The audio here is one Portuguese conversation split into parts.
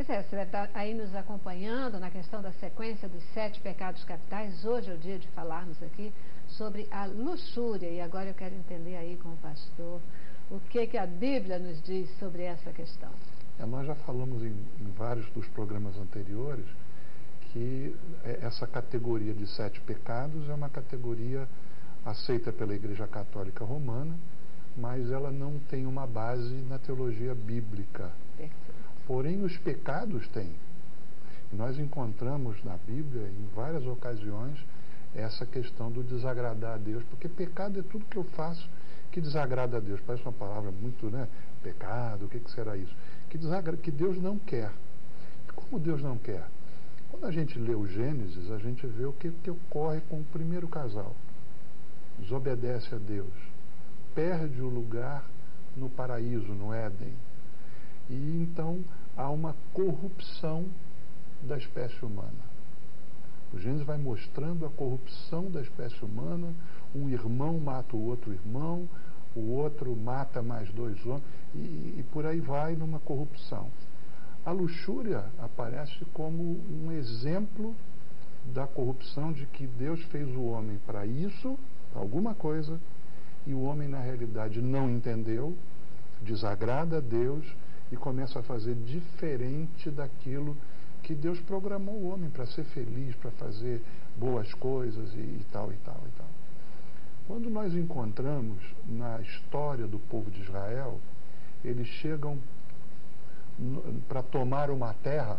Pois é, você vai estar aí nos acompanhando na questão da sequência dos 7 pecados capitais. Hoje é o dia de falarmos aqui sobre a luxúria. E agora eu quero entender aí com o pastor o que a Bíblia nos diz sobre essa questão. Nós já falamos em vários dos programas anteriores que essa categoria de 7 pecados é uma categoria aceita pela Igreja Católica Romana, mas ela não tem uma base na teologia bíblica. Perfeito. Porém, os pecados têm. Nós encontramos na Bíblia, em várias ocasiões, essa questão do desagradar a Deus, porque pecado é tudo que eu faço que desagrada a Deus. Parece uma palavra muito, né? Pecado, o que será isso? Que Deus não quer. Como Deus não quer? Quando a gente lê o Gênesis, a gente vê o que ocorre com o primeiro casal. Desobedece a Deus. Perde o lugar no paraíso, no Éden. E então há uma corrupção da espécie humana. O Gênesis vai mostrando a corrupção da espécie humana. Um irmão mata o outro irmão, o outro mata mais 2 homens, e por aí vai numa corrupção. A luxúria aparece como um exemplo da corrupção, de que Deus fez o homem para isso, para alguma coisa, e o homem na realidade não entendeu, desagrada a Deus e começa a fazer diferente daquilo que Deus programou o homem para ser feliz, para fazer boas coisas e tal, e tal, e tal. Quando nós encontramos na história do povo de Israel, eles chegam para tomar uma terra.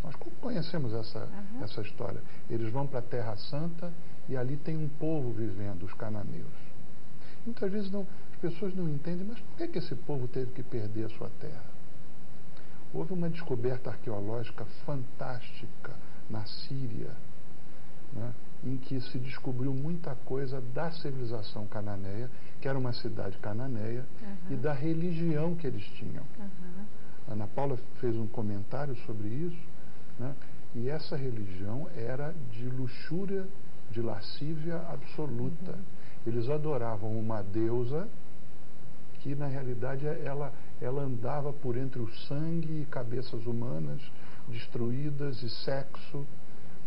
Nós conhecemos essa história. Eles vão para a Terra Santa e ali tem um povo vivendo, os cananeus. Muitas vezes as pessoas não entendem, mas por que esse povo teve que perder a sua terra? Houve uma descoberta arqueológica fantástica na Síria, né, em que se descobriu muita coisa da civilização cananeia, que era uma cidade cananeia, e da religião que eles tinham. Ana Paula fez um comentário sobre isso, né, e essa religião era de luxúria, de lascívia absoluta. Eles adoravam uma deusa que, na realidade, ela andava por entre o sangue e cabeças humanas destruídas e sexo.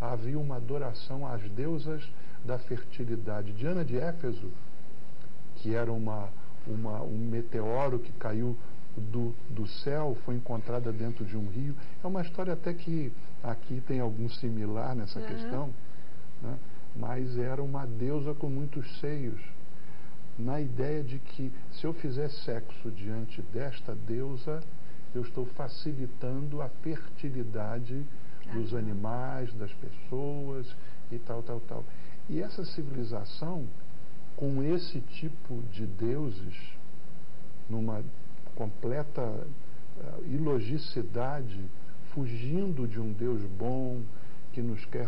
Havia uma adoração às deusas da fertilidade. Diana de Éfeso, que era um meteoro que caiu do céu, foi encontrada dentro de um rio. É uma história até que aqui tem algum similar nessa questão, né? Mas era uma deusa com muitos seios, na ideia de que se eu fizer sexo diante desta deusa, eu estou facilitando a fertilidade dos animais, das pessoas e tal, tal, tal. E essa civilização, com esse tipo de deuses, numa completa ilogicidade, fugindo de um Deus bom, que nos quer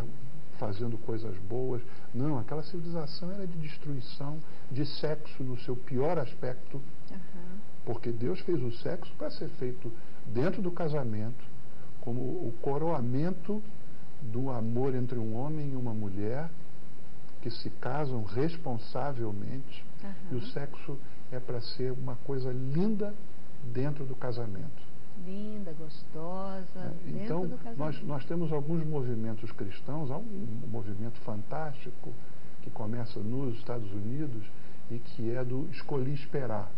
fazendo coisas boas. Não, aquela civilização era de destruição, de sexo no seu pior aspecto, porque Deus fez o sexo para ser feito dentro do casamento, como o coroamento do amor entre um homem e uma mulher, que se casam responsavelmente, e o sexo é para ser uma coisa linda dentro do casamento. Linda, gostosa, então, dentro do casamento. Nós temos alguns movimentos cristãos. Há um movimento fantástico que começa nos Estados Unidos e que é do escolhi esperar.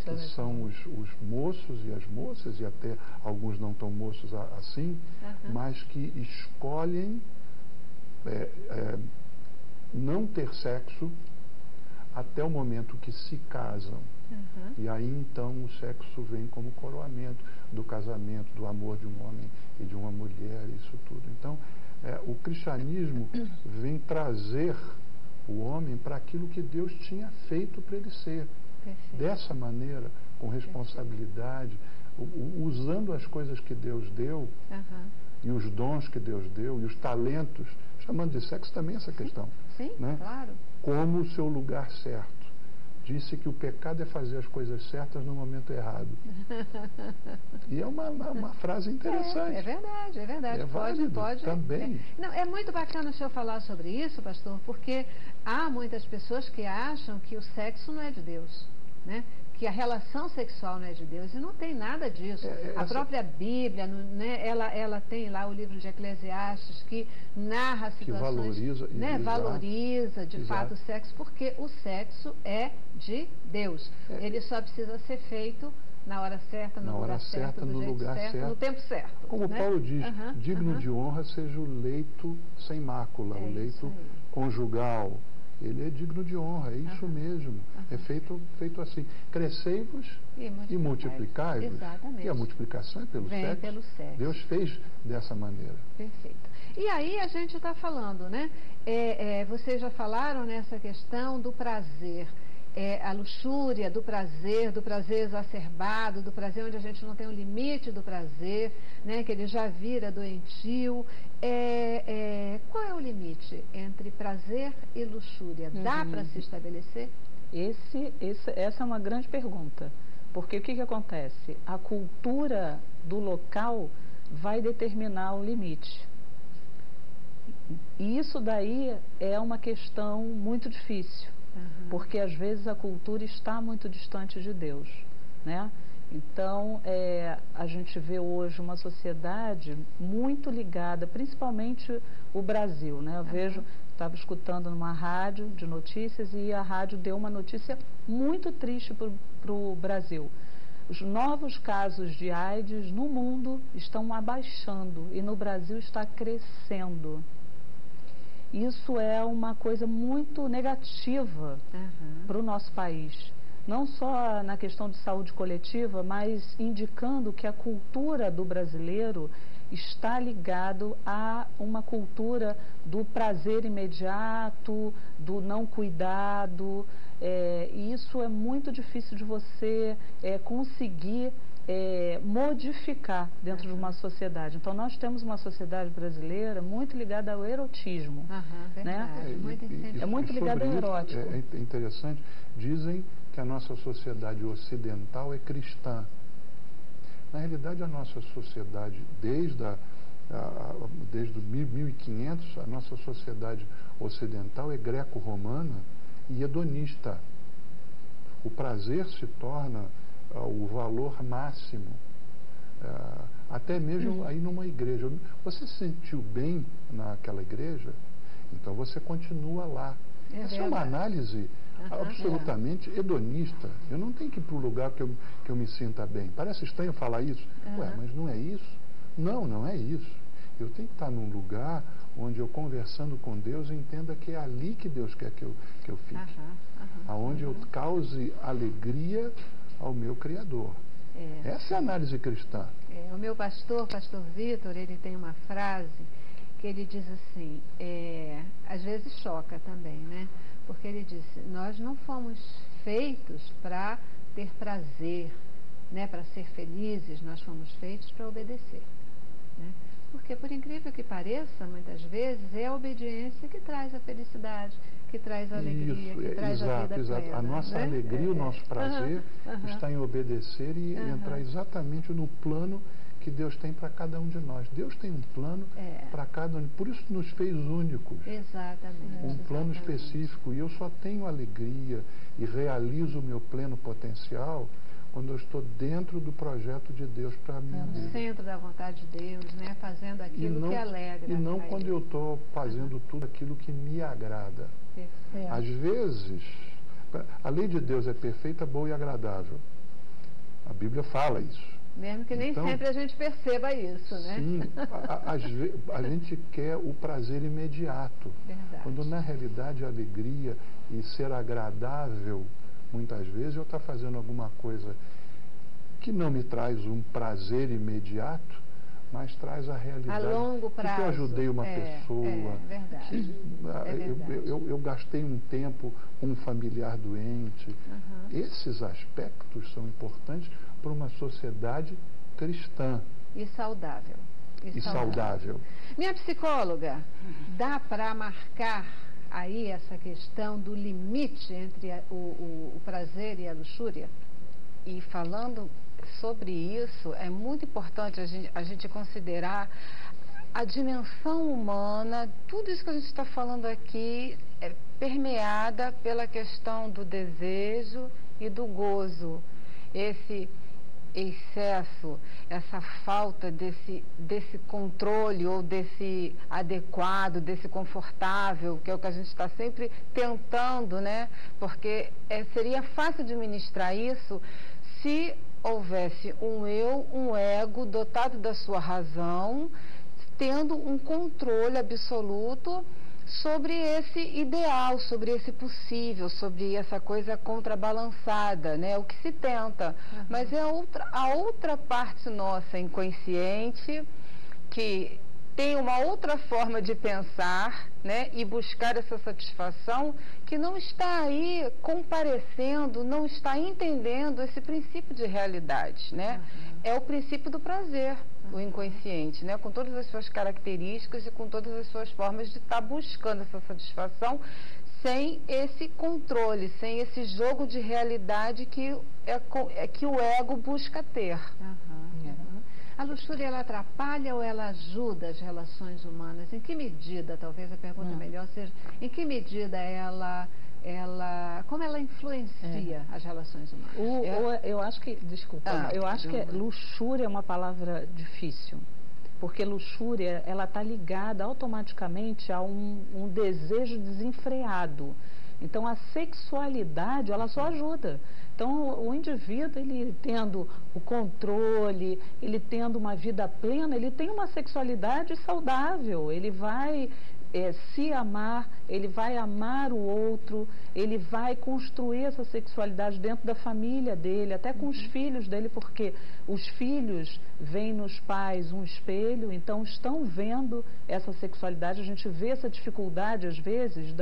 Que são os moços e as moças, e até alguns não tão moços assim, mas que escolhem não ter sexo até o momento que se casam. E aí então o sexo vem como coroamento do casamento, do amor de um homem e de uma mulher, isso tudo. Então o cristianismo vem trazer o homem para aquilo que Deus tinha feito para ele ser. Perfeito. Dessa maneira, com responsabilidade, usando as coisas que Deus deu, e os dons que Deus deu, e os talentos, chamando de sexo também essa questão. Sim, né? Claro. Como o seu lugar certo. Disse que o pecado é fazer as coisas certas no momento errado. E é uma frase interessante. É verdade, é verdade. É válido, pode. Também. Não, é muito bacana o senhor falar sobre isso, pastor, porque há muitas pessoas que acham que o sexo não é de Deus, né? que a relação sexual não é de Deus, e não tem nada disso. A própria Bíblia, né, ela tem lá o livro de Eclesiastes que narra situações, que valoriza de fato o sexo, porque o sexo é de Deus. Ele só precisa ser feito na hora certa, no lugar certo, do jeito certo, no tempo certo. Como né? Paulo diz, digno de honra seja o leito sem mácula, o leito conjugal. Ele é digno de honra, é isso mesmo. É feito assim. Crescei-vos e multiplicai-vos. Exatamente. E a multiplicação é pelo sexo. Pelo sexo. Deus fez dessa maneira. Perfeito. E aí a gente está falando, né? Vocês já falaram nessa questão do prazer. A luxúria, do prazer exacerbado, do prazer onde a gente não tem o limite do prazer, né, que ele já vira doentio. Qual é o limite entre prazer e luxúria? Dá para se estabelecer? Essa é uma grande pergunta, porque o que acontece? A cultura do local vai determinar o limite. E isso daí é uma questão muito difícil. Porque às vezes a cultura está muito distante de Deus, né? Então, a gente vê hoje uma sociedade muito ligada, principalmente o Brasil, né? Eu estava escutando numa rádio de notícias e a rádio deu uma notícia muito triste para o Brasil. Os novos casos de AIDS no mundo estão abaixando e no Brasil está crescendo. Isso é uma coisa muito negativa para o nosso país. Não só na questão de saúde coletiva, mas indicando que a cultura do brasileiro está ligado a uma cultura do prazer imediato, do não cuidado. E isso é muito difícil de você conseguir modificar dentro de uma sociedade. Então, nós temos uma sociedade brasileira muito ligada ao erotismo. Né? É muito ligada ao erótico. É interessante. Dizem que a nossa sociedade ocidental é cristã. Na realidade, a nossa sociedade, desde o 1500, a nossa sociedade ocidental é greco-romana e hedonista. O prazer se torna o valor máximo, até mesmo aí numa igreja. Você se sentiu bem naquela igreja, então você continua lá. Essa é uma análise absolutamente hedonista. Eu não tenho que ir para o lugar que eu me sinta bem. Parece estranho falar isso. Ué, mas não é isso? Não é isso. Eu tenho que estar num lugar onde eu, conversando com Deus, entenda que é ali que Deus quer que eu fique. Aonde eu cause alegria ao meu Criador. Essa é a análise cristã. O meu pastor Vitor, ele tem uma frase que ele diz assim, às vezes choca também, né? Porque ele disse, nós não fomos feitos para ter prazer, né? Para ser felizes, nós fomos feitos para obedecer. Né? Porque, por incrível que pareça, muitas vezes é a obediência que traz a felicidade, que traz a alegria, que traz a vida plena. A nossa alegria, o nosso prazer está em obedecer e entrar exatamente no plano que Deus tem para cada um de nós. Deus tem um plano para cada um, por isso nos fez únicos. Exatamente. Um plano específico, e eu só tenho alegria e realizo o meu pleno potencial quando eu estou dentro do projeto de Deus para mim. No centro da vontade de Deus, né? Fazendo aquilo que alegra. E não quando eu estou fazendo tudo aquilo que me agrada. Às vezes, a lei de Deus é perfeita, boa e agradável. A Bíblia fala isso. Mesmo que nem sempre a gente perceba isso, né? Sim, a gente quer o prazer imediato. Verdade. Quando na realidade a alegria e ser agradável, muitas vezes eu estou fazendo alguma coisa que não me traz um prazer imediato, mas traz a realidade. A longo prazo. Que eu ajudei uma pessoa. Verdade. Eu gastei um tempo com um familiar doente. Esses aspectos são importantes para uma sociedade cristã. E saudável. Minha psicóloga, dá para marcar aí essa questão do limite entre o prazer e a luxúria? E falando sobre isso, é muito importante a gente considerar a dimensão humana. Tudo isso que a gente está falando aqui é permeada pela questão do desejo e do gozo. esse excesso, essa falta desse controle ou desse adequado, desse confortável, que é o que a gente está sempre tentando, né? Porque seria fácil administrar isso se houvesse um eu, um ego dotado da sua razão, tendo um controle absoluto sobre esse ideal, sobre esse possível, sobre essa coisa contrabalançada, né? O que se tenta. Mas é a outra parte nossa inconsciente que tem uma outra forma de pensar, né? E buscar essa satisfação que não está aí comparecendo, não está entendendo esse princípio de realidade, né? É o princípio do prazer. O inconsciente, né? Com todas as suas características e com todas as suas formas de estar buscando essa satisfação sem esse controle, sem esse jogo de realidade que o ego busca ter. A luxúria, ela atrapalha ou ela ajuda as relações humanas? Em que medida, talvez a pergunta melhor seja, em que medida como ela influencia as relações humanas? Eu acho que, desculpa, eu acho que luxúria é uma palavra difícil, porque luxúria, ela está ligada automaticamente a um desejo desenfreado. Então, a sexualidade, ela só ajuda. Então, o indivíduo, ele tendo o controle, ele tendo uma vida plena, ele tem uma sexualidade saudável, ele vai se amar, ele vai amar o outro, ele vai construir essa sexualidade dentro da família dele, até com os filhos dele, porque os filhos veem nos pais um espelho, então estão vendo essa sexualidade. A gente vê essa dificuldade, às vezes,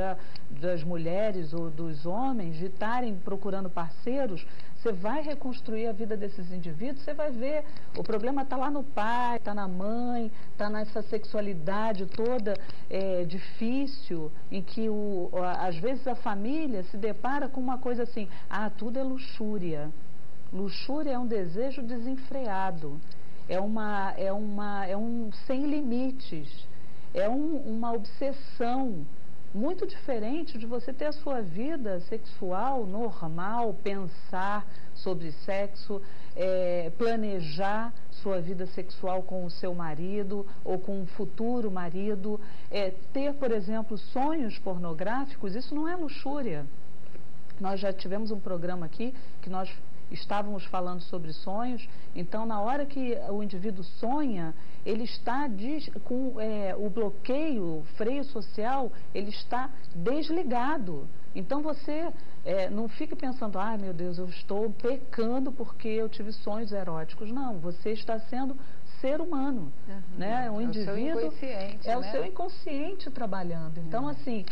das mulheres ou dos homens de estarem procurando parceiros. Você vai reconstruir a vida desses indivíduos, você vai ver, o problema está lá no pai, está na mãe, está nessa sexualidade toda difícil, em que às vezes a família se depara com uma coisa assim, tudo é luxúria. Luxúria é um desejo desenfreado, é um sem limites, é uma obsessão. Muito diferente de você ter a sua vida sexual normal, pensar sobre sexo, planejar sua vida sexual com o seu marido ou com um futuro marido, ter, por exemplo, sonhos pornográficos. Isso não é luxúria. Nós já tivemos um programa aqui que nós estávamos falando sobre sonhos. Então, na hora que o indivíduo sonha, ele está com o bloqueio, o freio social, ele está desligado. Então, você não fique pensando, meu Deus, eu estou pecando porque eu tive sonhos eróticos. Não, você está sendo ser humano, né? Um indivíduo o seu inconsciente trabalhando. Então, assim,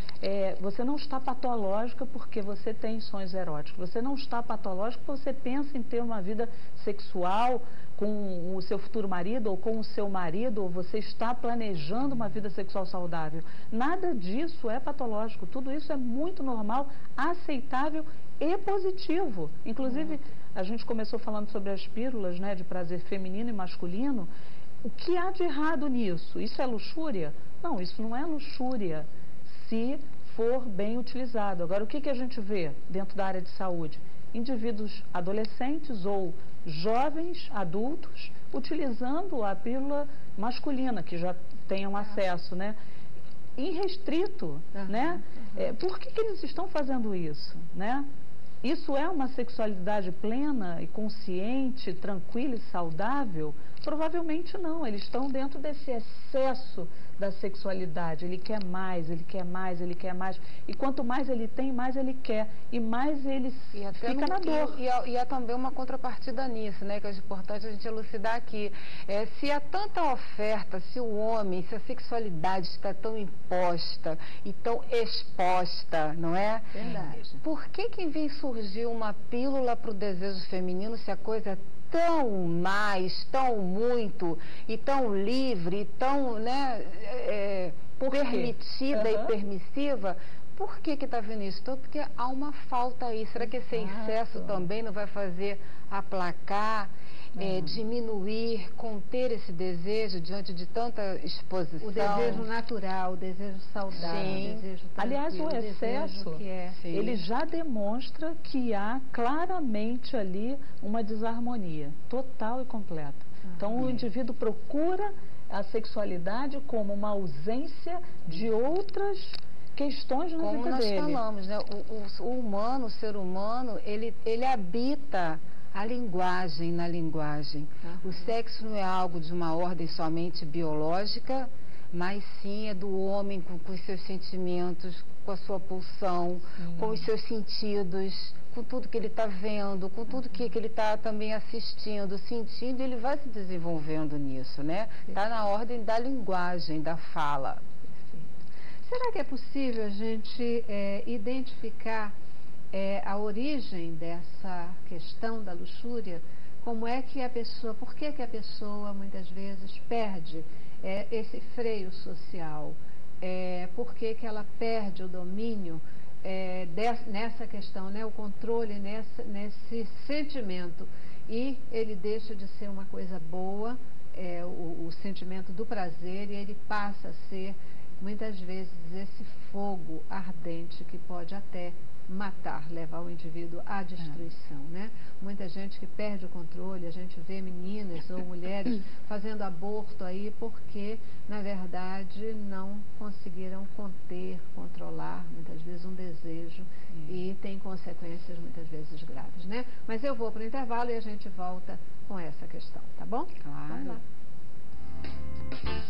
você não está patológica porque você tem sonhos eróticos. Você não está patológico porque você pensa em ter uma vida sexual com o seu futuro marido ou com o seu marido, ou você está planejando uma vida sexual saudável. Nada disso é patológico. Tudo isso é muito normal, aceitável e positivo. Inclusive, a gente começou falando sobre as pílulas, né, de prazer feminino e masculino. O que há de errado nisso? Isso é luxúria? Não, isso não é luxúria, se for bem utilizado. Agora, o que a gente vê dentro da área de saúde? Indivíduos adolescentes ou jovens adultos utilizando a pílula masculina, que já tenham acesso, né? Irrestrito, né? Por que eles estão fazendo isso, né? Isso é uma sexualidade plena e consciente, tranquila e saudável? Provavelmente não. Eles estão dentro desse excesso da sexualidade. Ele quer mais, ele quer mais, ele quer mais. E quanto mais ele tem, mais ele quer. E mais ele fica na dor. E há também uma contrapartida nisso, né? Que é importante a gente elucidar aqui. Se há tanta oferta, se o homem, se a sexualidade está tão imposta e tão exposta, não é? Verdade. Por que em vez de surgir uma pílula para o desejo feminino, se a coisa é tão mais, tão muito, e tão livre, e tão, né, permitida e permissiva, Por que está vendo isso? Então, porque há uma falta aí. Será que esse excesso também não vai fazer aplacar, diminuir, conter esse desejo diante de tanta exposição? O desejo natural, o desejo saudável, o desejo tranquilo. Aliás, o excesso, ele já demonstra que há claramente ali uma desarmonia total e completa. Então, o indivíduo procura a sexualidade como uma ausência de outras questões na vida dele. Como nós falamos, né? O humano, o ser humano, ele habita a linguagem na linguagem. O sexo não é algo de uma ordem somente biológica, mas sim é do homem com os seus sentimentos, com a sua pulsão, com os seus sentidos, com tudo que ele está vendo, com tudo que ele está também assistindo, sentindo, ele vai se desenvolvendo nisso, né? Está na ordem da linguagem, da fala. Será que é possível a gente identificar a origem dessa questão da luxúria? Como é que a pessoa, por que a pessoa muitas vezes perde esse freio social? Por que ela perde o domínio nessa questão, né? O controle nesse sentimento? E ele deixa de ser uma coisa boa, o sentimento do prazer, e ele passa a ser muitas vezes esse fogo ardente que pode até matar, levar o indivíduo à destruição, né? Muita gente que perde o controle, a gente vê meninas ou mulheres fazendo aborto aí porque, na verdade, não conseguiram conter, controlar, muitas vezes, um desejo e tem consequências muitas vezes graves, né? Mas eu vou para o intervalo e a gente volta com essa questão, tá bom? Claro. Vamos lá.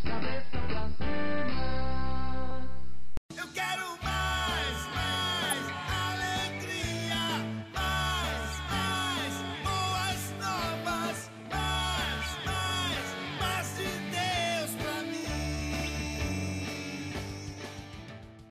Cabeça pra cima.